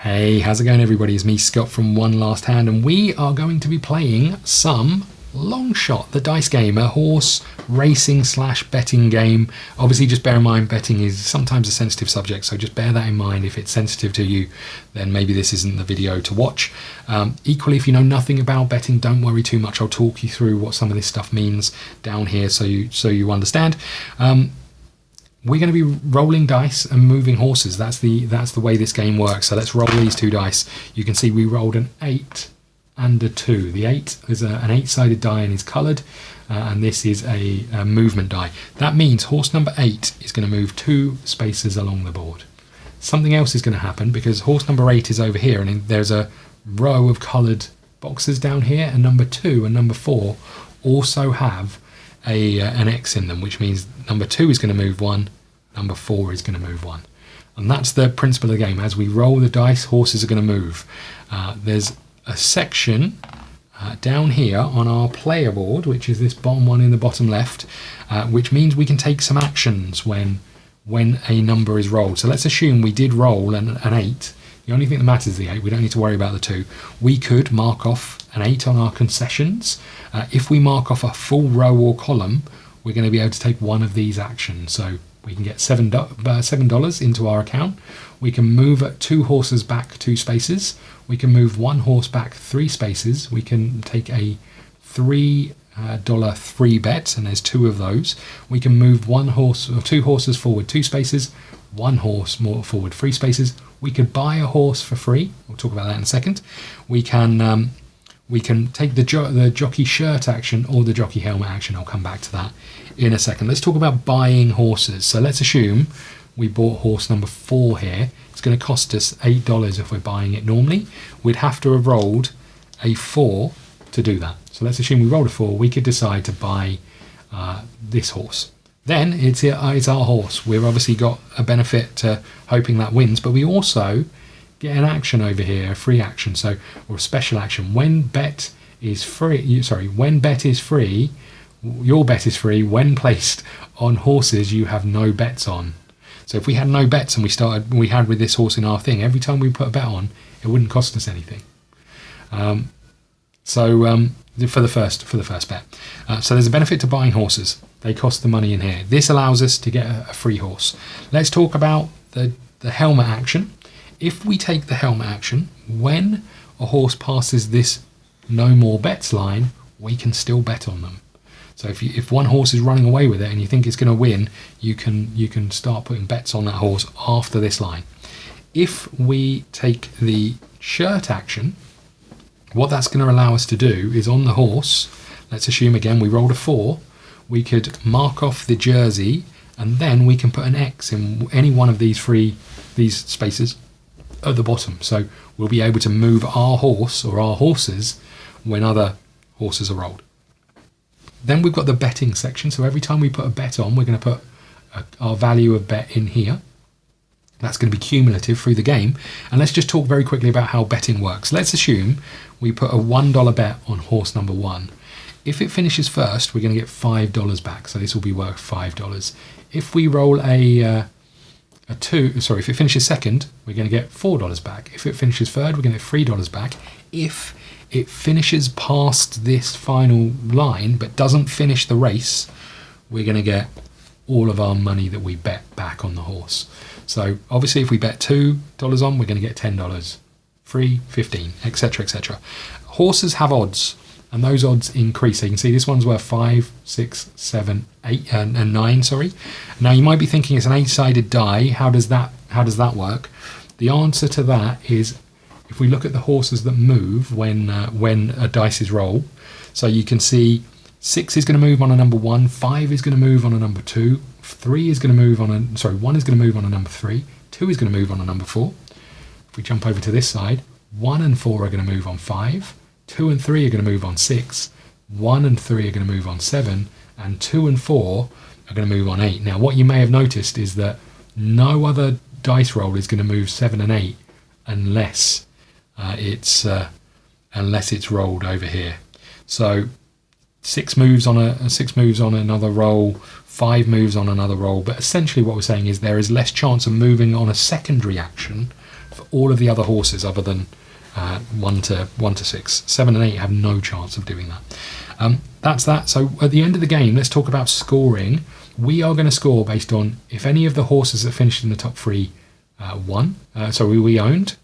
Hey, how's it going everybody? It's me, Scott from One Last Hand, and we are going to be playing some Long Shot, the dice game, a horse racing / betting game. Obviously just bear in mind betting is sometimes a sensitive subject, so just bear that in mind. If it's sensitive to you, then maybe this isn't the video to watch. Equally, if you know nothing about betting, don't worry too much. I'll talk you through what some of this stuff means down here so you understand. We're going to be rolling dice and moving horses. That's the way this game works. So let's roll these two dice. You can see we rolled an 8 and a 2. The 8 is an 8-sided die and is coloured, and this is a movement die. That means horse number 8 is going to move 2 spaces along the board. Something else is going to happen because horse number 8 is over here, and there's a row of coloured boxes down here, and number 2 and number 4 also have an X in them, which means number 2 is going to move 1, number 4 is going to move 1. And that's the principle of the game. As we roll the dice, horses are going to move. There's a section down here on our player board, which is this bottom one in the bottom left, which means we can take some actions when a number is rolled. So let's assume we did roll an 8. The only thing that matters is the 8. We don't need to worry about the 2. We could mark off an 8 on our concessions. If we mark off a full row or column, we're going to be able to take one of these actions. So we can get $7 into our account. We can move 2 horses back 2 spaces. We can move 1 horse back 3 spaces. We can take a $3 3 bet, and there's 2 of those. We can move 1 horse or 2 horses forward 2 spaces, 1 horse more forward 3 spaces. We could buy a horse for free. We'll talk about that in a second. We can take the jockey shirt action or the jockey helmet action. I'll come back to that in a second. Let's talk about buying horses. So let's assume we bought horse number 4 here. It's going to cost us $8 if we're buying it normally. We'd have to have rolled a 4 to do that. So let's assume we rolled a 4. We could decide to buy this horse. Then it's our horse. We've obviously got a benefit to hoping that wins, but we also get an action over here, a free action, or a special action. When bet is free, your bet is free when placed on horses you have no bets on. So if we had no bets and we had with this horse in our thing, every time we put a bet on, it wouldn't cost us anything. For the first bet. So there's a benefit to buying horses. They cost the money in here. This allows us to get a free horse. Let's talk about the helmet action. If we take the helmet action, when a horse passes this no more bets line, we can still bet on them. So if one horse is running away with it and you think it's going to win, you can start putting bets on that horse after this line. If we take the shirt action, what that's going to allow us to do is on the horse, let's assume again we rolled a 4, we could mark off the jersey, and then we can put an X in any one of these spaces at the bottom. So we'll be able to move our horse or our horses when other horses are rolled. Then we've got the betting section. So every time we put a bet on, we're going to put our value of bet in here. That's going to be cumulative through the game. And let's just talk very quickly about how betting works. Let's assume we put a $1 bet on horse number 1. If it finishes first, we're going to get $5 back. So this will be worth $5. If we roll if it finishes second, we're going to get $4 back. If it finishes third, we're going to get $3 back. If it finishes past this final line but doesn't finish the race, we're going to get all of our money that we bet back on the horse. So obviously if we bet $2 on, we're going to get $10, 3, 15, etc, etc. Horses have odds, and those odds increase. So you can see this one's worth 5, 6, 7, 8, and 9. Sorry. Now you might be thinking it's an 8-sided die. How does that work? The answer to that is if we look at the horses that move when a dice is rolled. So you can see 6 is going to move on a number 1, 5 is going to move on a number 2, 1 is going to move on a number 3, 2 is going to move on a number 4. If we jump over to this side, 1 and 4 are going to move on 5, 2 and 3 are going to move on 6, 1 and 3 are going to move on 7, and 2 and 4 are going to move on 8. Now what you may have noticed is that no other dice roll is going to move 7 and 8 unless it's rolled over here. So 6 moves on another roll, 5 moves on another roll, but essentially what we're saying is there is less chance of moving on a secondary action for all of the other horses other than 1 to 6. 7 and 8 have no chance of doing that. That's that. So at the end of the game, let's talk about scoring. We are going to score based on if any of the horses that finished in the top 3 won, so we owned.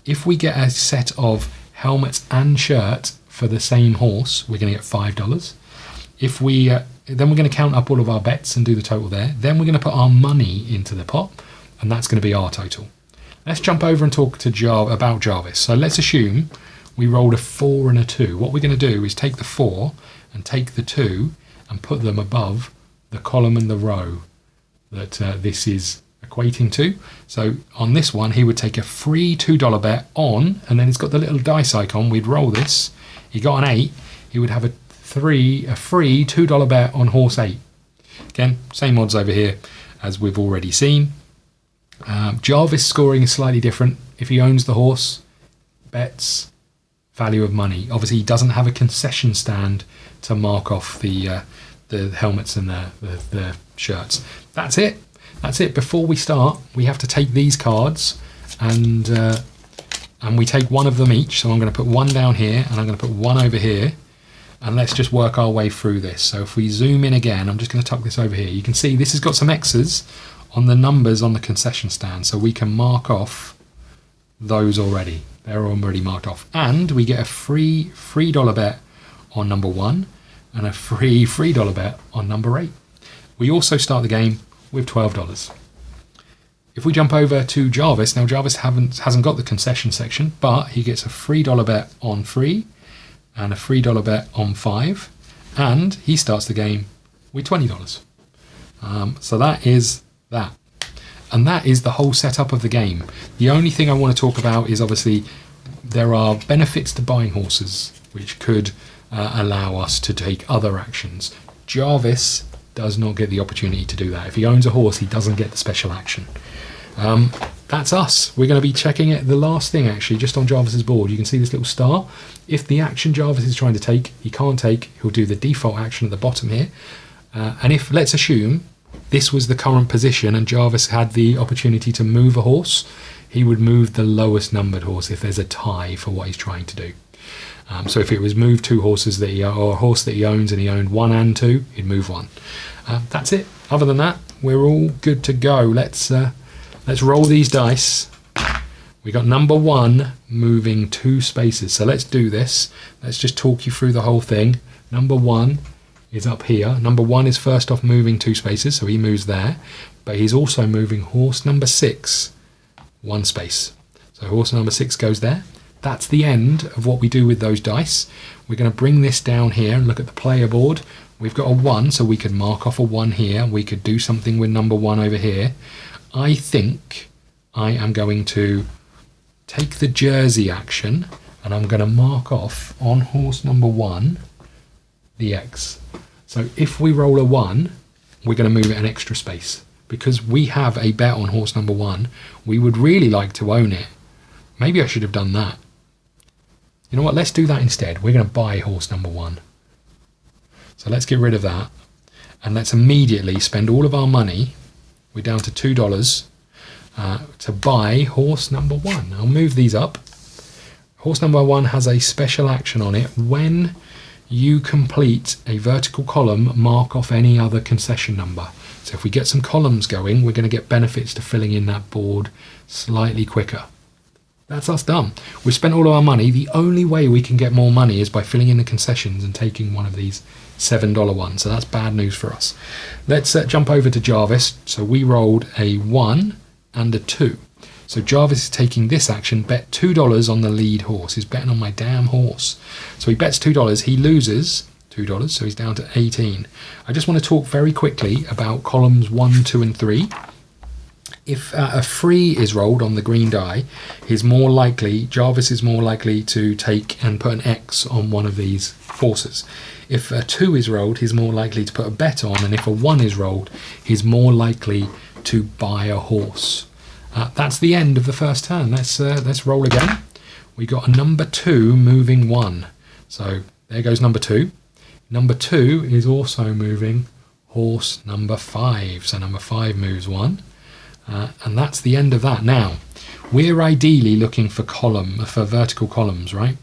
If we get a set of helmets and shirt for the same horse, we're going to get $5. If we then we're going to count up all of our bets and do the total there. Then we're going to put our money into the pot, and that's going to be our total. Let's jump over and talk to about Jarvis. So let's assume we rolled a 4 and a 2. What we're going to do is take the 4 and take the 2 and put them above the column and the row that this is equating to. So on this one, he would take a free $2 bet on, and then it's got the little dice icon. We'd roll this. He got an 8. He would have a free $2 bet on horse 8. Again, same odds over here as we've already seen. Jarvis scoring is slightly different. If he owns the horse, bets, value of money. Obviously, he doesn't have a concession stand to mark off the helmets and the shirts. That's it. That's it. Before we start, we have to take these cards and we take one of them each. So I'm going to put one down here and I'm going to put one over here. And let's just work our way through this. So if we zoom in again, I'm just going to tuck this over here. You can see this has got some X's on the numbers on the concession stand. So we can mark off those already. They're already marked off. And we get a free $3 bet on number 1 and a free $3 bet on number 8. We also start the game with $12. If we jump over to Jarvis, now Jarvis hasn't got the concession section, but he gets a $3 bet on 3 and a $3 bet on 5, and he starts the game with $20. So that is that. And that is the whole setup of the game. The only thing I want to talk about is obviously there are benefits to buying horses, which could allow us to take other actions. Jarvis does not get the opportunity to do that. If he owns a horse, he doesn't get the special action. That's us. We're going to be checking it. The last thing, actually, just on Jarvis's board, you can see this little star. If the action Jarvis is trying to take, he can't take, he'll do the default action at the bottom here. And if, let's assume, this was the current position and Jarvis had the opportunity to move a horse, he would move the lowest numbered horse if there's a tie for what he's trying to do. So if it was move 2 horses or a horse that he owns and he owned 1 and 2, he'd move 1. That's it. Other than that, we're all good to go. Let's roll these dice. We got number 1 moving 2 spaces. So let's do this. Let's just talk you through the whole thing. Number 1 is up here. Number 1 is first off moving 2 spaces, so he moves there. But he's also moving horse number 6 1 space. So horse number 6 goes there. That's the end of what we do with those dice. We're going to bring this down here and look at the player board. We've got a 1, so we could mark off a 1 here. We could do something with number 1 over here. I think I am going to take the jersey action and I'm going to mark off on horse number 1 the X. So if we roll a 1, we're going to move it an extra space. Because we have a bet on horse number 1, we would really like to own it. Maybe I should have done that. You know what, let's do that instead. We're going to buy horse number 1. So let's get rid of that. And let's immediately spend all of our money. We're down to $2 to buy horse number 1. I'll move these up. Horse number 1 has a special action on it. When you complete a vertical column, mark off any other concession number. So if we get some columns going, we're going to get benefits to filling in that board slightly quicker. That's us done. We've spent all of our money. The only way we can get more money is by filling in the concessions and taking one of these $7 ones. So that's bad news for us. Let's jump over to Jarvis. So we rolled a 1 and a 2. So Jarvis is taking this action, bet $2 on the lead horse. He's betting on my damn horse. So he bets $2. He loses $2, so he's down to 18. I just want to talk very quickly about columns 1, 2, and 3. If a 3 is rolled on the green die, Jarvis is more likely to take and put an X on one of these horses. If a 2 is rolled, he's more likely to put a bet on, and if a 1 is rolled, he's more likely to buy a horse. That's the end of the first turn. Let's roll again. We got a number 2 moving 1. So there goes number 2. Number 2 is also moving horse number 5. So number 5 moves 1. And that's the end of that. Now, We're ideally looking for vertical columns, right?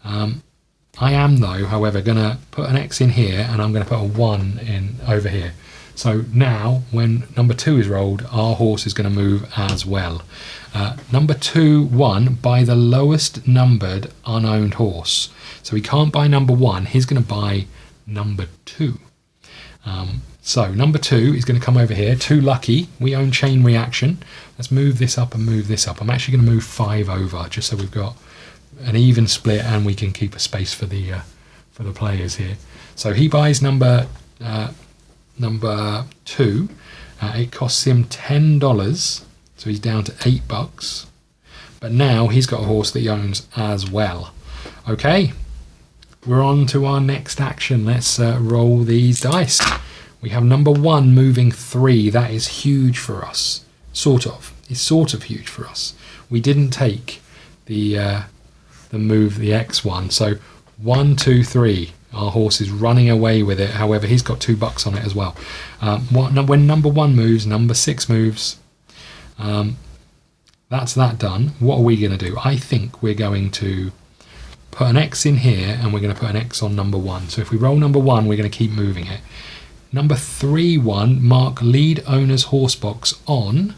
I am though, however, going to put an X in here and I'm going to put a 1 in over here. So now when number 2 is rolled, our horse is going to move as well. Number 2 won by the lowest numbered unowned horse. So he can't buy number 1, he's going to buy number 2. So number 2 is going to come over here. 2 lucky, we own chain reaction. Let's move this up and move this up. I'm actually going to move 5 over just so we've got an even split and we can keep a space for the players here. So he buys number 2. It costs him $10, so he's down to $8. But now he's got a horse that he owns as well. Okay, we're on to our next action. Let's roll these dice. We have number 1 moving 3. That is huge for us. Sort of. It's sort of huge for us. We didn't take the move, the X one. So 1, 2, 3. Our horse is running away with it. However, he's got $2 on it as well. When number 1 moves, number 6 moves. That's that done. What are we going to do? I think we're going to put an X in here and we're going to put an X on number 1. So if we roll number 1, we're going to keep moving it. Number 3 won, mark lead owner's horse box on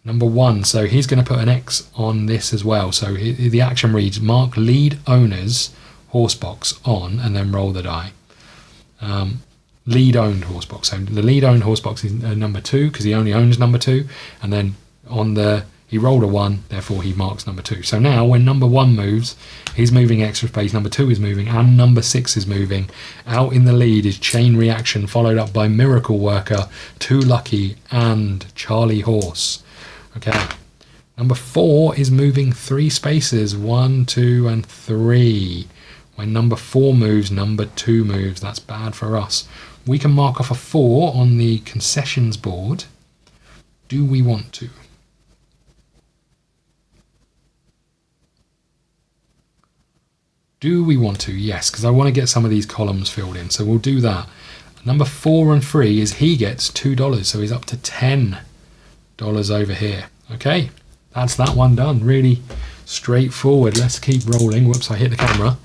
number 1. So he's going to put an X on this as well. So the action reads, mark lead owner's horse box on, and then roll the die. Lead owned horse box. So the lead owned horse box is number 2 because he only owns number 2. And then he rolled a 1, therefore he marks number 2. So now when number 1 moves, he's moving extra space, number 2 is moving, and number 6 is moving. Out in the lead is Chain Reaction, followed up by Miracle Worker, 2 Lucky, and Charlie Horse. Okay, number 4 is moving 3 spaces, 1, 2, and 3. When number 4 moves, number 2 moves. That's bad for us. We can mark off a 4 on the concessions board. Do we want to? Do we want to? Yes, because I want to get some of these columns filled in. So we'll do that. Number 4 and 3 is he gets $2. So he's up to $10 over here. Okay, that's that one done. Really straightforward. Let's keep rolling. Whoops, I hit the camera.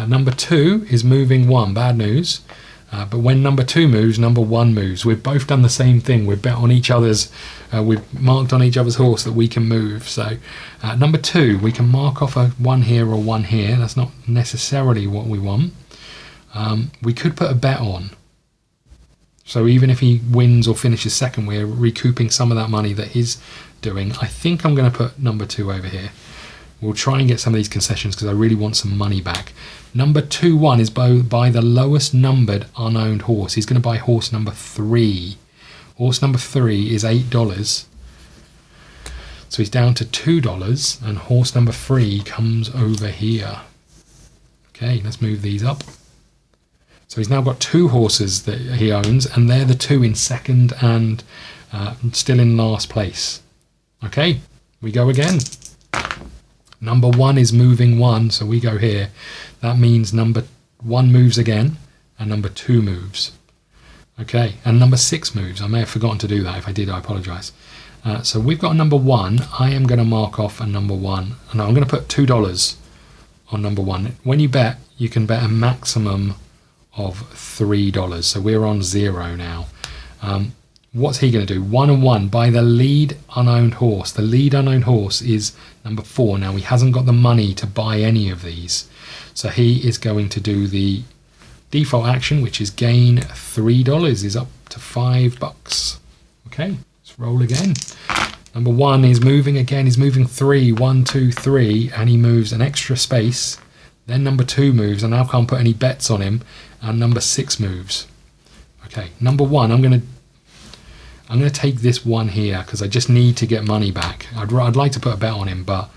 Number 2 is moving 1. Bad news. But when number 2 moves, number 1 moves. We've both done the same thing. We've bet on each other's, we've marked on each other's horse that we can move. So number 2, we can mark off a 1 here or 1 here. That's not necessarily what we want. We could put a bet on. So even if he wins or finishes second, we're recouping some of that money that he's doing. I think I'm going to put number 2 over here. We'll try and get some of these concessions because I really want some money back. Number 2-1 is by the lowest numbered unowned horse. He's going to buy horse number 3. Horse number 3 is $8. So he's down to $2, and horse number 3 comes over here. Okay, let's move these up. So he's now got 2 horses that he owns, and they're the 2 in second and still in last place. Okay, we go again. Number 1 is moving 1, so we go here. That means number 1 moves again, and number 2 moves. Okay, and number 6 moves. I may have forgotten to do that. If I did, I apologise. So we've got a number 1. I am going to mark off a number 1. And I'm going to put $2 on number 1. When you bet, you can bet a maximum of $3. So we're on 0 now. What's he going to do? 1 and 1 by the lead unowned horse. The lead unowned horse is number 4. Now he hasn't got the money to buy any of these. So he is going to do the default action, which is gain $3. Is up to $5. Okay, let's roll again. Number 1 is moving again. He's moving 3. 1, 2, 3, and he moves an extra space. Then number 2 moves, and now can't put any bets on him. And number 6 moves. Okay, number 1, I'm going to take this 1 here because I just need to get money back. I'd like to put a bet on him, but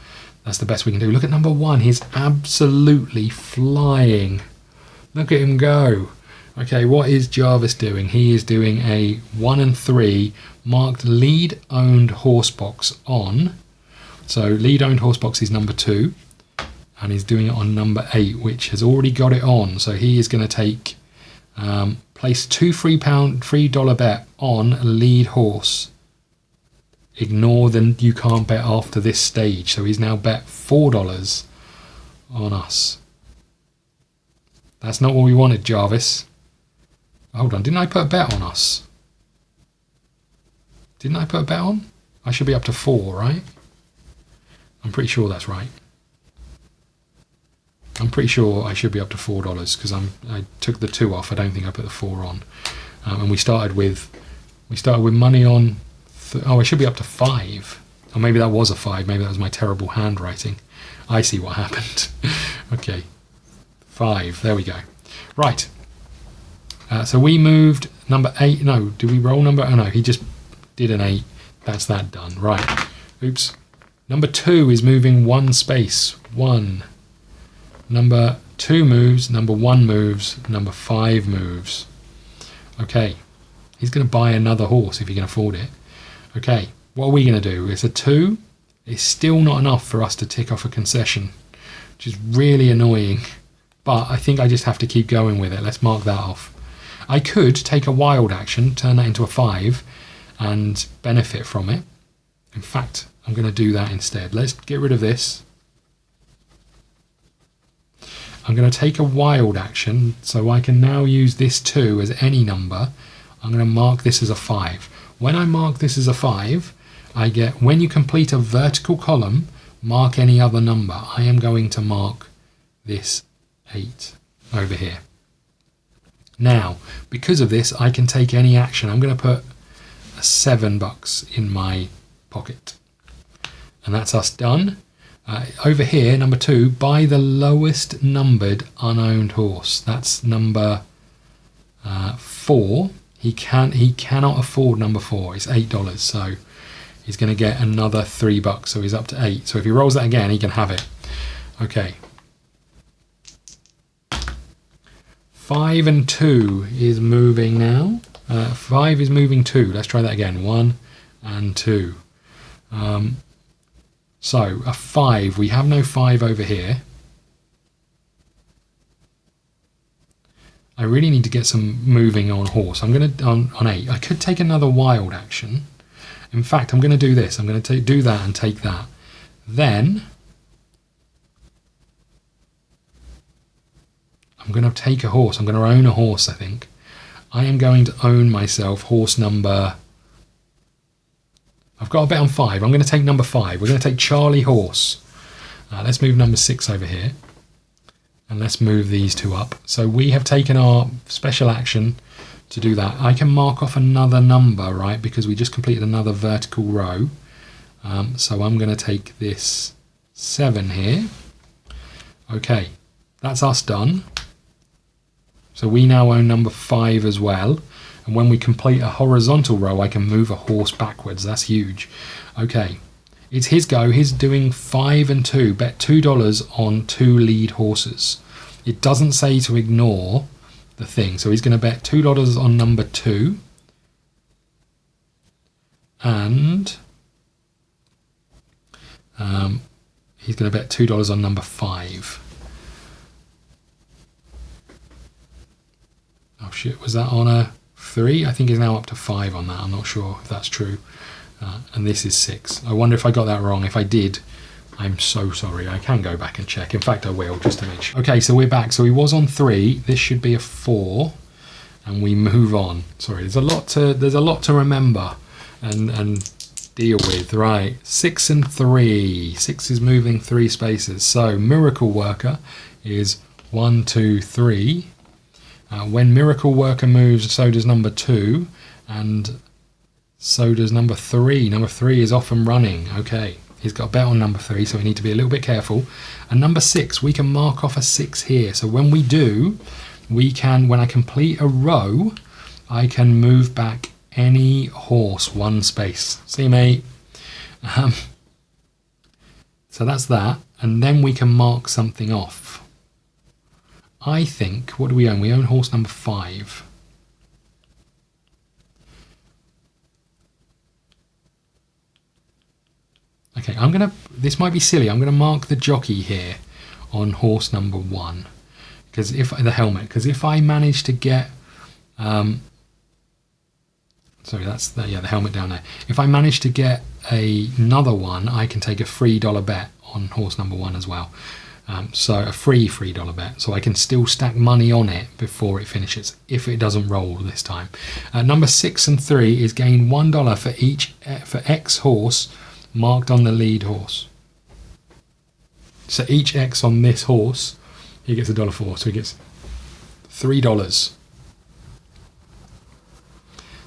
that's the best we can do. Look at number 1. He's absolutely flying. Look at him go. Okay, what is Jarvis doing? He is doing a 1 and 3 marked lead owned horse box on. So lead owned horse box is number 2. And he's doing it on number 8, which has already got it on. So he is going to take... place $2 $3 bet on lead horse ignore the you can't bet after this stage. So he's now bet $4 on us. That's not what we wanted, Jarvis. Hold on, didn't I put a bet on us? Didn't I put a bet on? I should be up to 4, right? I'm pretty sure that's right. I'm pretty sure I should be up to $4 because I took the 2 off. I don't think I put the 4 on. And we started with money on. I should be up to 5. Or maybe that was a 5. Maybe that was my terrible handwriting. I see what happened. Okay, 5. There we go. Right. So we moved number 8. No, did we roll number? Oh no, he just did an 8. That's that done. Right. Oops. Number 2 is moving 1 space. 1. Number 2 moves. Number 1 moves. Number 5 moves. Okay. He's going to buy another horse if he can afford it. Okay. What are we going to do? It's a 2. It's still not enough for us to tick off a concession, which is really annoying. But I think I just have to keep going with it. Let's mark that off. I could take a wild action, turn that into a 5, and benefit from it. In fact, I'm going to do that instead. Let's get rid of this. I'm going to take a wild action, so I can now use this 2 as any number. I'm going to mark this as a 5. When I mark this as a 5, I get, when you complete a vertical column, mark any other number. I am going to mark this 8 over here. Now, because of this, I can take any action. I'm going to put a $7 in my pocket. And that's us done. Over here, number 2, buy the lowest numbered unowned horse. That's number 4. He cannot afford number 4. It's $8, so he's going to get another $3. So he's up to 8. So if he rolls that again, he can have it. Okay. 5 and 2 is moving now. 5 is moving 2. Let's try that again. 1 and 2. So a 5. We have no 5 over here. I really need to get some moving on horse. I'm going to on 8. I could take another wild action. In fact, I'm going to do this. I'm going to do that and take that. Then I'm going to take a horse. I'm going to own a horse, I think. I am going to own myself horse number... I've got a bet on 5. I'm going to take number 5. We're going to take Charlie Horse. Let's move number 6 over here. And let's move these 2 up. So we have taken our special action to do that. I can mark off another number, right? Because we just completed another vertical row. So I'm going to take this 7 here. Okay, that's us done. So we now own number 5 as well. And when we complete a horizontal row, I can move a horse backwards. That's huge. Okay, it's his go. He's doing 5 and 2. Bet $2 on 2 lead horses. It doesn't say to ignore the thing. So he's going to bet $2 on number 2. And he's going to bet $2 on number 5. Oh shit, was that on a 3? I think he's now up to 5 on that. I'm not sure if that's true. And this is 6. I wonder if I got that wrong. If I did, I'm so sorry. I can go back and check. In fact, I will, just to make sure. Okay, so we're back. So he was on 3. This should be a 4. And we move on. Sorry, there's a lot to remember and deal with. Right, 6 and 3. 6 is moving 3 spaces. So Miracle Worker is 1, 2, 3. When Miracle Worker moves, so does number 2, and so does number 3. Number 3 is off and running. Okay, he's got a bet on number 3, so we need to be a little bit careful. And number 6, we can mark off a 6 here. So when we do, we can, when I complete a row, I can move back any horse 1 space. See, mate? So that's that, and then we can mark something off. I think, what do we own? We own horse number 5. Okay, this might be silly, I'm going to mark the jockey here on horse number 1. Because if I manage to get Sorry, that's the helmet down there. If I manage to get another one, I can take a $3 bet on horse number 1 as well. So a free $3 bet. So I can still stack money on it before it finishes, if it doesn't roll this time. Number 6 and 3 is gain $1 for each for X horse marked on the lead horse. So each X on this horse, he gets $1 for. So he gets $3.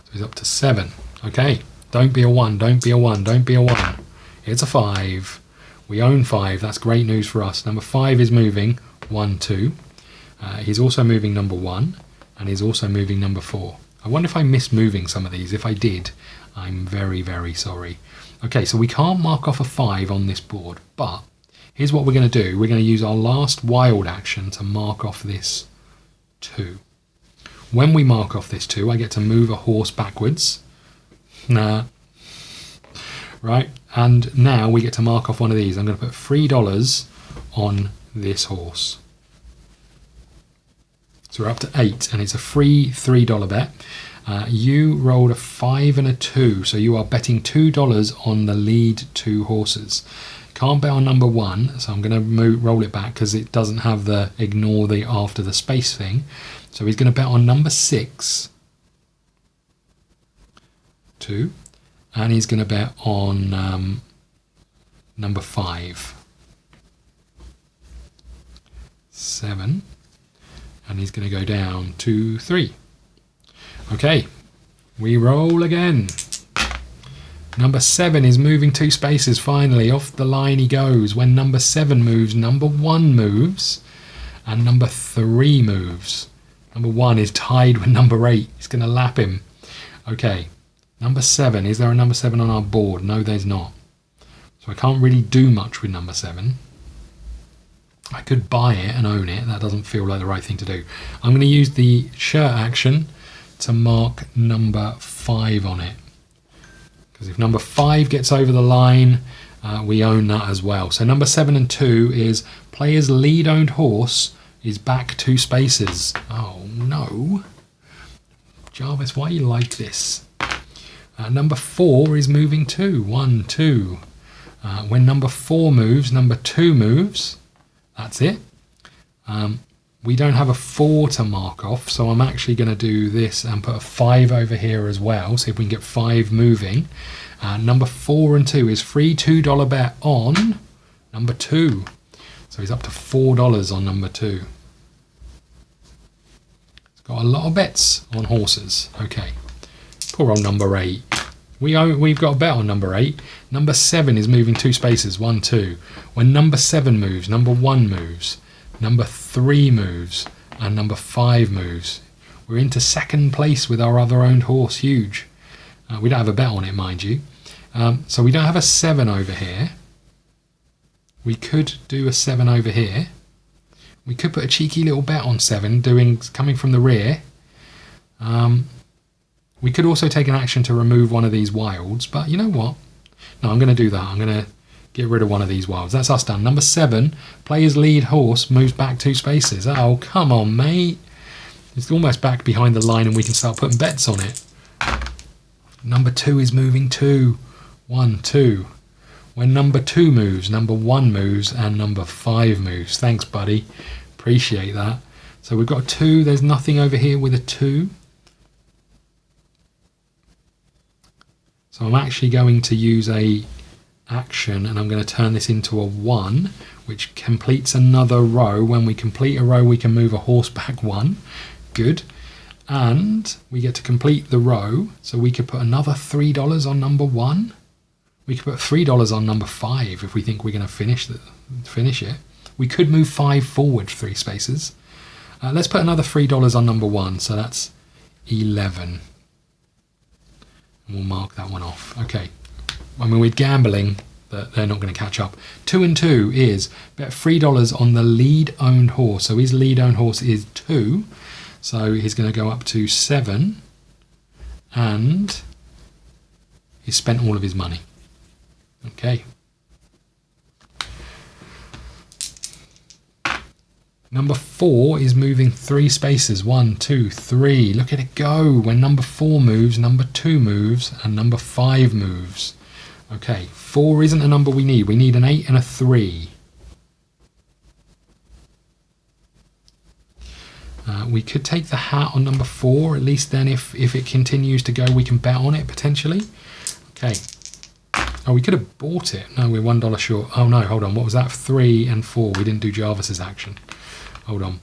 So he's up to 7. Okay, don't be a 1, don't be a 1, don't be a 1. It's a 5. We own 5. That's great news for us. Number 5 is moving 1, 2. He's also moving number 1, and he's also moving number 4. I wonder if I missed moving some of these. If I did, I'm very, very sorry. Okay, so we can't mark off a 5 on this board, but here's what we're going to do. We're going to use our last wild action to mark off this 2. When we mark off this 2, I get to move a horse backwards. Nah. Right, and now we get to mark off one of these. I'm going to put $3 on this horse. So we're up to 8, and it's a free $3 bet. You rolled a 5 and a 2, so you are betting $2 on the lead 2 horses. Can't bet on number 1, so I'm going to roll it back because it doesn't have the ignore the after the space thing. So he's going to bet on number 6, 2, and he's going to bet on number 5, 7, and he's going to go down to 3. Okay, we roll again. Number 7 is moving 2 spaces finally. Off the line he goes. When number 7 moves, number 1 moves, and number 3 moves. Number 1 is tied with number 8. He's going to lap him. Okay, number 7. Is there a number 7 on our board? No, there's not. So I can't really do much with number 7. I could buy it and own it. That doesn't feel like the right thing to do. I'm going to use the shirt action to mark number 5 on it. Because if number 5 gets over the line, we own that as well. So number 7 and 2 is player's lead owned horse is back 2 spaces. Oh no. Jarvis, why are you like this? Number 4 is moving 2. 1, 2. When number 4 moves, number 2 moves. That's it. We don't have a 4 to mark off, so I'm actually going to do this and put a 5 over here as well, see if we can get 5 moving. Number 4 and 2 is free $2 bet on number 2. So he's up to $4 on number 2. He's got a lot of bets on horses. Okay, poor old number 8. We've got a bet on number 8. Number 7 is moving 2 spaces, 1, 2. When number 7 moves, number 1 moves. Number 3 moves, and number 5 moves. We're into second place with our other owned horse, huge. We don't have a bet on it, mind you. So we don't have a 7 over here. We could do a 7 over here. We could put a cheeky little bet on 7, coming from the rear. We could also take an action to remove one of these wilds, but you know what? No, I'm going to do that. I'm going to get rid of one of these wilds. That's us done. Number 7, player's lead horse moves back 2 spaces. Oh, come on, mate. It's almost back behind the line and we can start putting bets on it. Number 2 is moving 2. 1, 2. When number 2 moves, number 1 moves, and number 5 moves. Thanks, buddy. Appreciate that. So we've got a 2. There's nothing over here with a 2. So I'm actually going to use a action and I'm going to turn this into a 1, which completes another row. When we complete a row, we can move a horse back 1. Good. And we get to complete the row, so we could put another $3 on number 1. We could put $3 on number 5 if we think we're going to finish it. We could move 5 forward 3 spaces. Let's put another $3 on number 1, so that's 11. And we'll mark that one off. Okay. I mean, we're gambling that they're not going to catch up. 2 and 2 is bet $3 on the lead owned horse. So his lead owned horse is 2. So he's going to go up to 7. And he's spent all of his money. Okay. Number 4 is moving 3 spaces. 1, 2, 3. Look at it go. When number 4 moves, number 2 moves, and number 5 moves. Okay, 4 isn't a number we need. We need an 8 and a 3. We could take the hat on number 4. At least then if it continues to go, we can bet on it potentially. Okay. Oh, we could have bought it. No, we're $1 short. Oh no, hold on. What was that? 3 and 4. We didn't do Jarvis's action. Hold on.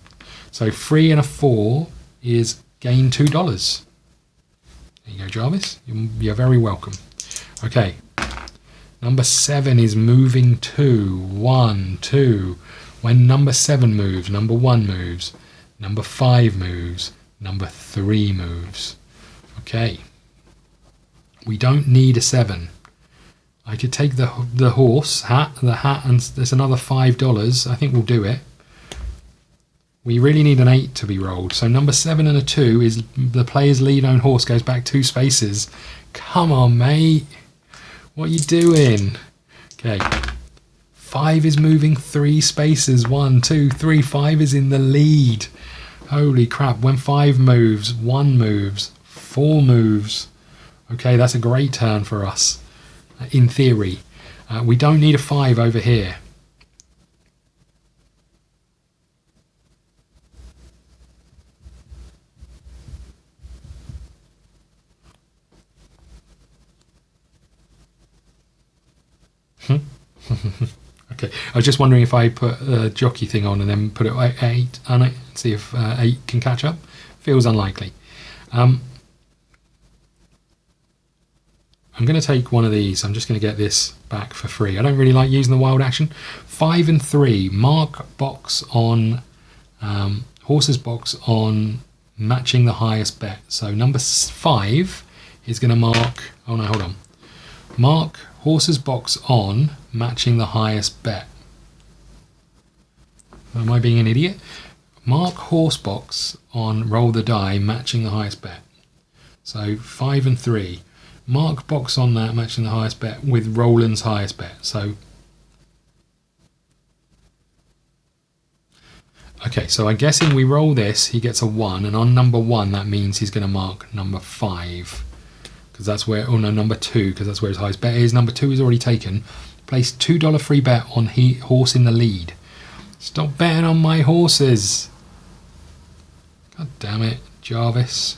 So 3 and a 4 is gain $2. There you go, Jarvis. You're very welcome. Okay. Number 7 is moving 2. 1, 2. When number 7 moves, number 1 moves. Number 5 moves. Number 3 moves. Okay. We don't need a 7. I could take the horse hat, and there's another $5. I think we'll do it. We really need an 8 to be rolled. So number 7 and a 2 is the player's lead on horse goes back 2 spaces. Come on, mate. What are you doing? Okay. 5 is moving 3 spaces. 1, 2, 3. 5 is in the lead. Holy crap. When 5 moves, 1 moves, 4 moves. Okay, that's a great turn for us, in theory. We don't need a 5 over here. Okay, I was just wondering if I put a jockey thing on and then put it at 8 on it, see if 8 can catch up. Feels unlikely. I'm going to take one of these. I'm just going to get this back for free. I don't really like using the wild action. 5 and 3. Mark box on horse's box on matching the highest bet. So number 5 is going to mark. Oh no, hold on. Mark horse's box on matching the highest bet. Am I being an idiot? Mark horse box on roll the die matching the highest bet. So 5 and 3. Mark box on that matching the highest bet with Roland's highest bet. So okay, so I'm guessing we roll this, he gets a 1, and on number 1 that means he's going to mark number 5. Because that's where, oh no, number 2, because that's where his highest bet is. Number 2 is already taken. Place $2 free bet on horse in the lead. Stop betting on my horses. God damn it, Jarvis.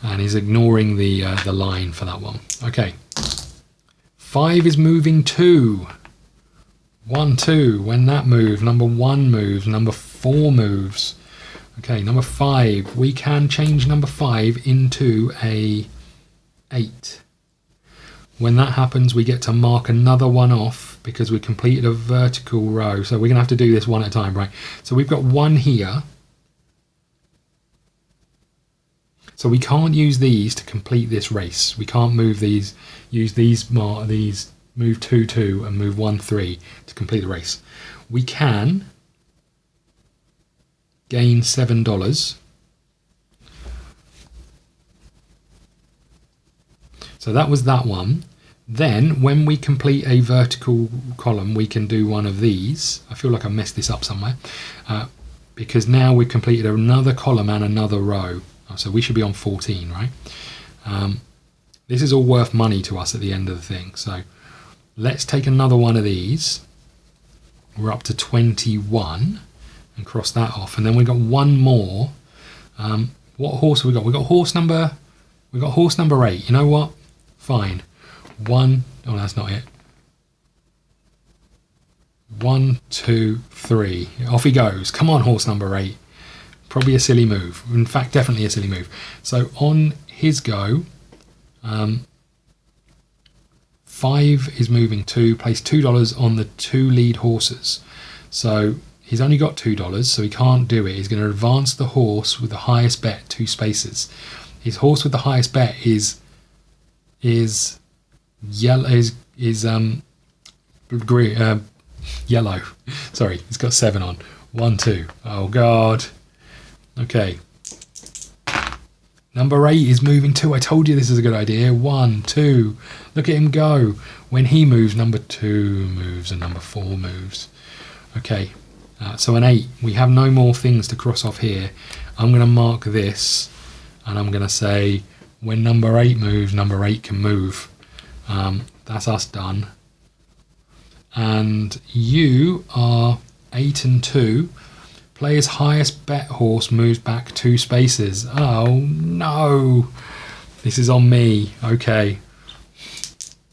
And he's ignoring the line for that one. Okay. 5 is moving 2. 1, 2. When that moves, number 1 moves, number 4 moves. Okay, number 5. We can change number 5 into a 8. When that happens, we get to mark another one off because we completed a vertical row. So we're going to have to do this one at a time, right? So we've got 1 here. So we can't use these to complete this race. We can't move these, use these, move 2, 2 and move 1, 3 to complete the race. We can gain $7. So that was that one. Then when we complete a vertical column, we can do one of these. I feel like I messed this up somewhere because now we've completed another column and another row. So we should be on 14, right? This is all worth money to us at the end of the thing. So let's take another one of these. We're up to 21 and cross that off. And then we've got one more. What horse have we got? We've got horse number 8. You know what? Fine. Oh, that's not it. 1, 2, 3. Off he goes. Come on, horse number 8. Probably a silly move. In fact, definitely a silly move. So on his go, 5 is moving 2. Place $2 on the 2 lead horses. So he's only got $2, so he can't do it. He's going to advance the horse with the highest bet 2 spaces. His horse with the highest bet is yellow. Yellow. Sorry, he's got 7 on. 1, 2. Oh God. Okay. Number 8 is moving 2. I told you this is a good idea. 1, 2. Look at him go. When he moves, number 2 moves and number 4 moves. Okay, so an 8. We have no more things to cross off here. I'm going to mark this, and I'm going to say when number 8 moves, number 8 can move. That's us done. And you are 8 and 2. Player's highest bet horse moves back 2 spaces. Oh no! This is on me. Okay.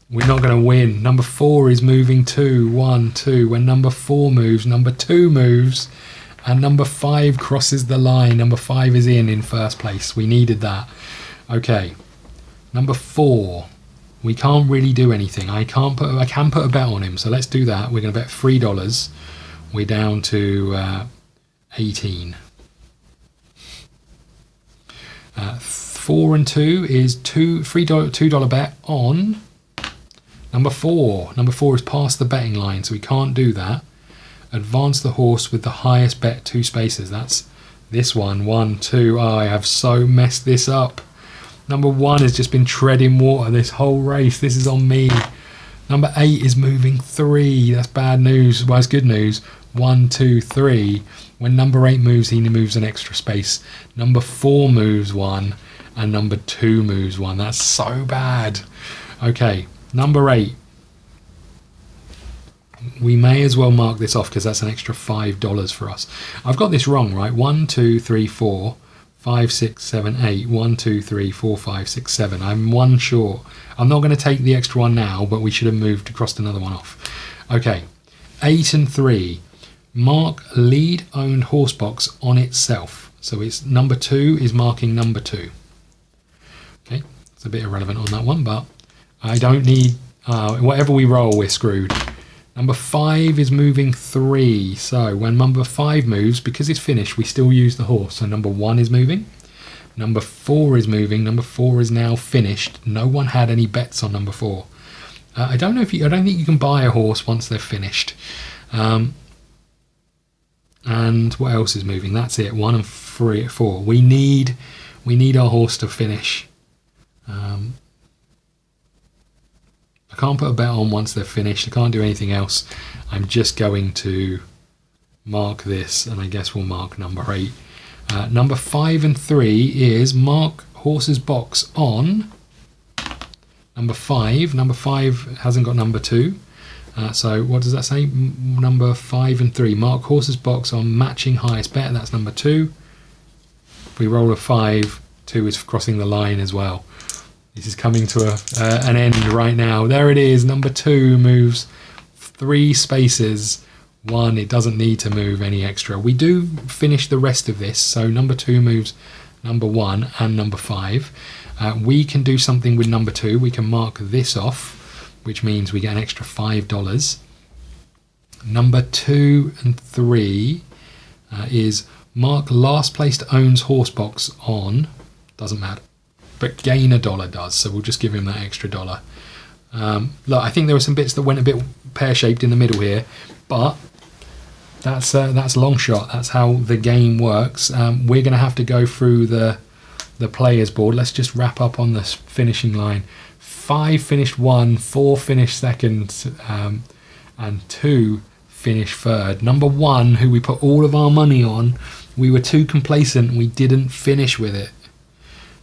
We're not going to win. Number 4 is moving 2. 1, 2. When number 4 moves, number 2 moves. And number 5 crosses the line. Number 5 is in first place. We needed that. Okay. Number 4. We can't really do anything. I can put a bet on him. So let's do that. We're going to bet $3. We're down to 18. 4 and 2 is $2 bet on number 4. Number 4 is past the betting line, so we can't do that. Advance the horse with the highest bet 2 spaces. That's this one. 1, 2. Oh, I have so messed this up. Number 1 has just been treading water this whole race. This is on me. Number 8 is moving 3. That's bad news. Well, it's good news. 1, 2, 3. When number 8 moves, he moves an extra space. Number 4 moves 1, and number 2 moves 1. That's so bad. Okay, number 8. We may as well mark this off because that's an extra $5 for us. I've got this wrong, right? 1, 2, 3, 4, 5, 6, 7, 8. 1, 2, 3, 4, 5, 6, 7. I'm 1 short. I'm not going to take the extra one now, but we should have moved across another one off. Okay, 8 and 3. Mark lead owned horse box on itself. So it's number 2 is marking number 2. Okay, it's a bit irrelevant on that one, but I don't need, whatever we roll, we're screwed. Number 5 is moving 3. So when number 5 moves, because it's finished, we still use the horse. So number 1 is moving. Number 4 is moving. Number 4 is now finished. No one had any bets on number 4. I don't think you can buy a horse once they're finished. And what else is moving? That's it. 1 and 3, 4. We need our horse to finish. I can't put a bet on once they're finished. I can't do anything else. I'm just going to mark this, and I guess we'll mark number 8. Number 5 and 3 is mark horse's box on number 5. Number 5 hasn't got number 2. So what does that say? Number 5 and 3. Mark horse's box on matching highest bet. That's number 2. If we roll a 5, 2 is crossing the line as well. This is coming to an end right now. There it is. Number 2 moves 3 spaces. 1, it doesn't need to move any extra. We do finish the rest of this. So number 2 moves number 1 and number 5. We can do something with number 2. We can mark this off, which means we get an extra $5. Number 2 and 3 is mark last placed owns horse box on, doesn't matter, but gain $1 does, so we'll just give him that extra $1. Look, I think there were some bits that went a bit pear-shaped in the middle here, but that's long shot. That's how the game works. We're going to have to go through the players board. Let's just wrap up on this finishing line. 5 finished 1, 4 finished 2nd, and 2 finished 3rd. Number 1, who we put all of our money on, we were too complacent. We didn't finish with it.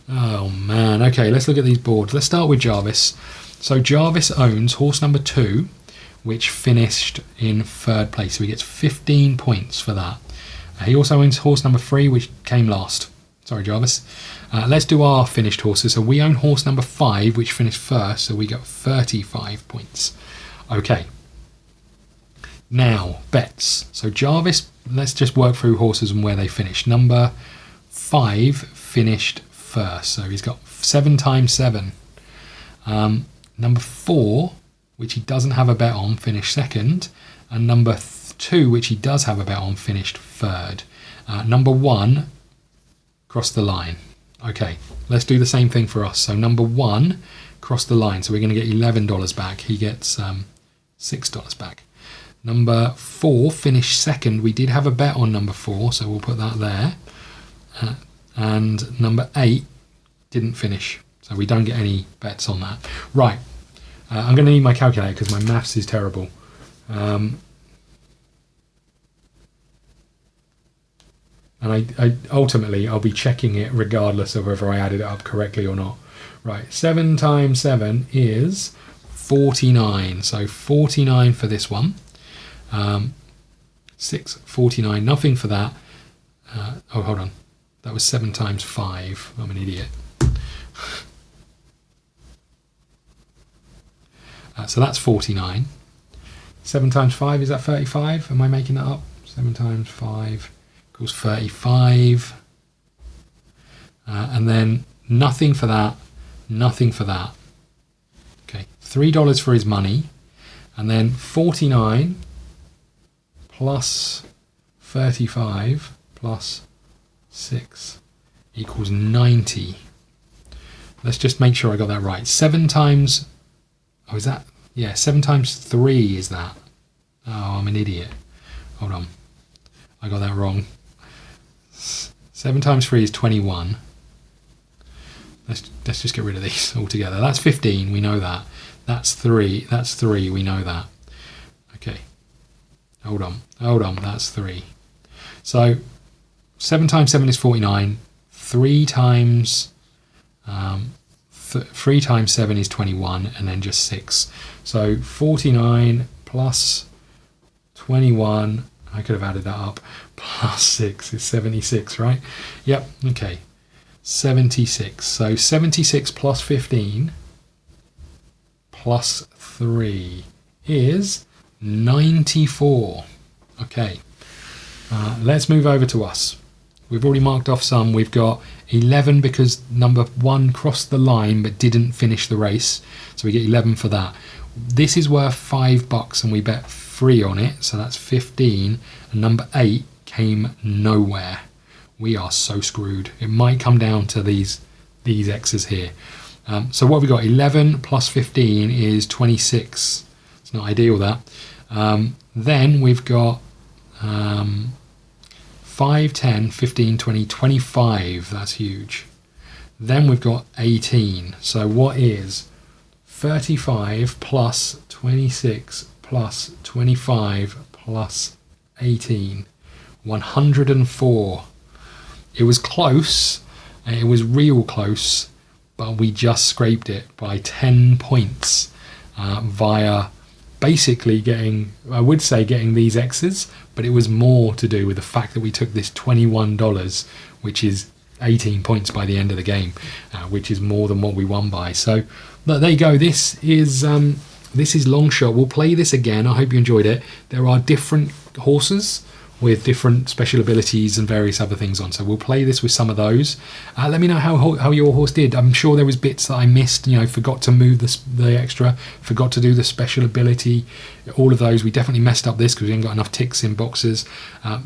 Oh man. Okay, let's look at these boards. Let's start with Jarvis. So Jarvis owns horse number 2, which finished in 3rd place. So he gets 15 points for that. He also owns horse number 3, which came last. Sorry, Jarvis. Let's do our finished horses. So we own horse number 5, which finished 1st, so we got 35 points. Okay. Now, bets. So Jarvis, let's just work through horses and where they finished. Number 5 finished 1st, so he's got 7 times 7. Number 4, which he doesn't have a bet on, finished 2nd. And number 2, which he does have a bet on, finished 3rd. Number 1 crossed the line. Okay, let's do the same thing for us. So number 1 crossed the line, so we're going to get $11 back. He gets $6 back. Number 4 finished 2nd. We did have a bet on number 4, so we'll put that there. And number 8 didn't finish, so we don't get any bets on that. Right, I'm going to need my calculator because my maths is terrible. And I ultimately, I'll be checking it regardless of whether I added it up correctly or not. Right, 7 times 7 is 49. So 49 for this one. 649, nothing for that. Oh, hold on. That was 7 times 5. I'm an idiot. So that's 49. 7 times 5, is that 35? Am I making that up? 7 times 5 equals 35. And then nothing for that, nothing for that. Okay, $3 for his money. And then 49 plus 35 plus 6 equals 90. Let's just make sure I got that right. 7 times... Oh, is that... Yeah, 7 times 3 is that. Oh, I'm an idiot. Hold on. I got that wrong. 7 times 3 is 21. Let's just get rid of these altogether. That's 15, we know that. That's 3, we know that. Okay. Hold on, that's 3. So, 7 times 7 is 49. 3 times 7 is 21, and then just 6. So 49 plus 21, I could have added that up, plus 6 is 76, right? Yep, okay. 76. So 76 plus 15 plus 3 is 94. Okay. Let's move over to us. We've already marked off some. We've got 11 because number 1 crossed the line but didn't finish the race. So we get 11 for that. This is worth $5 and we bet 3 on it. So that's 15. And number 8 came nowhere. We are so screwed. It might come down to these X's here. So what have we got? 11 plus 15 is 26. It's not ideal, that. Then we've got 5, 10, 15, 20, 25. That's huge. Then we've got 18. So what is 35 plus 26 plus 25 plus 18? 104. It was close. It was real close. But we just scraped it by 10 points via basically getting these X's, but it was more to do with the fact that we took this $21, which is 18 points by the end of the game, which is more than what we won by. So there you go. This is Long Shot. We'll play this again. I hope you enjoyed it. There are different horses with different special abilities and various other things on. So we'll play this with some of those. Let me know how your horse did. I'm sure there was bits that I missed, forgot to move the extra, forgot to do the special ability, all of those. We definitely messed up this because we haven't got enough ticks in boxes. I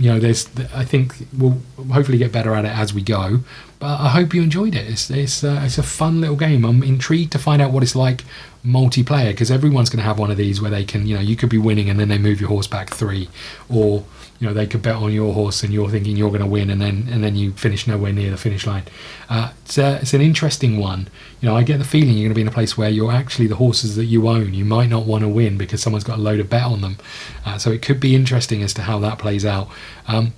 think we'll hopefully get better at it as we go. But I hope you enjoyed it. It's a fun little game. I'm intrigued to find out what it's like multiplayer, because everyone's going to have one of these where they can, you could be winning and then they move your horse back 3, or they could bet on your horse and you're thinking you're going to win, and then you finish nowhere near the finish line. It's an interesting one. I get the feeling you're going to be in a place where you're actually the horses that you own. You might not want to win because someone's got a load of bet on them. So it could be interesting as to how that plays out.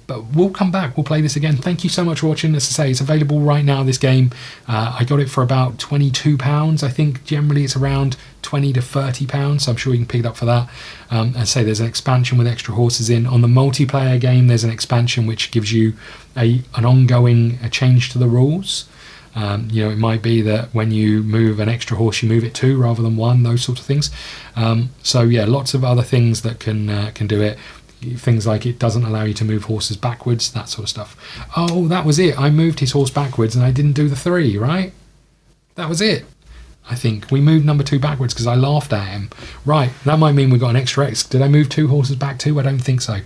But we'll come back. We'll play this again. Thank you so much for watching. As I say, it's available right now, this game. I got it for about £22. I think generally it's around £20 to £30, so I'm sure you can pick it up for that. And say there's an expansion with extra horses in. On the multiplayer game, there's an expansion which gives you an ongoing change to the rules. It might be that when you move an extra horse, you move it 2 rather than 1, those sorts of things. So yeah, lots of other things that can do it. Things like it doesn't allow you to move horses backwards, that sort of stuff. Oh, that was it. I moved his horse backwards and I didn't do the 3, right? That was it. I think we moved number 2 backwards because I laughed at him. Right, that might mean we got an extra X. Did I move 2 horses back too? I don't think so.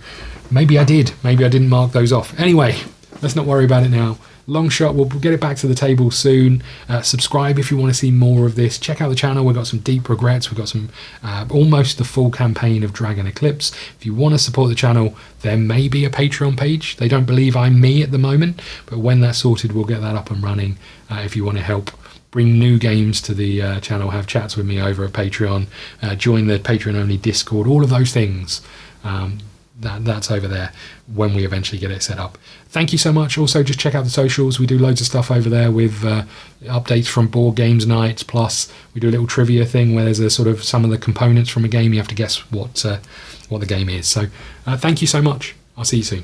Maybe I did. Maybe I didn't mark those off. Anyway, let's not worry about it now. Long Shot, we'll get it back to the table soon. Subscribe if you want to see more of this. Check out the channel. We've got some Deep Regrets. We've got some almost the full campaign of Dragon Eclipse. If you want to support the channel, there may be a Patreon page. They don't believe I'm me at the moment, but when that's sorted, we'll get that up and running. If you want to help bring new games to the channel, have chats with me over at Patreon, join the Patreon-only Discord, all of those things. that's over there when we eventually get it set up. Thank you so much. Also, just check out the socials. We do loads of stuff over there with updates from board games nights. Plus, we do a little trivia thing where there's a sort of some of the components from a game. You have to guess what the game is. So, thank you so much. I'll see you soon.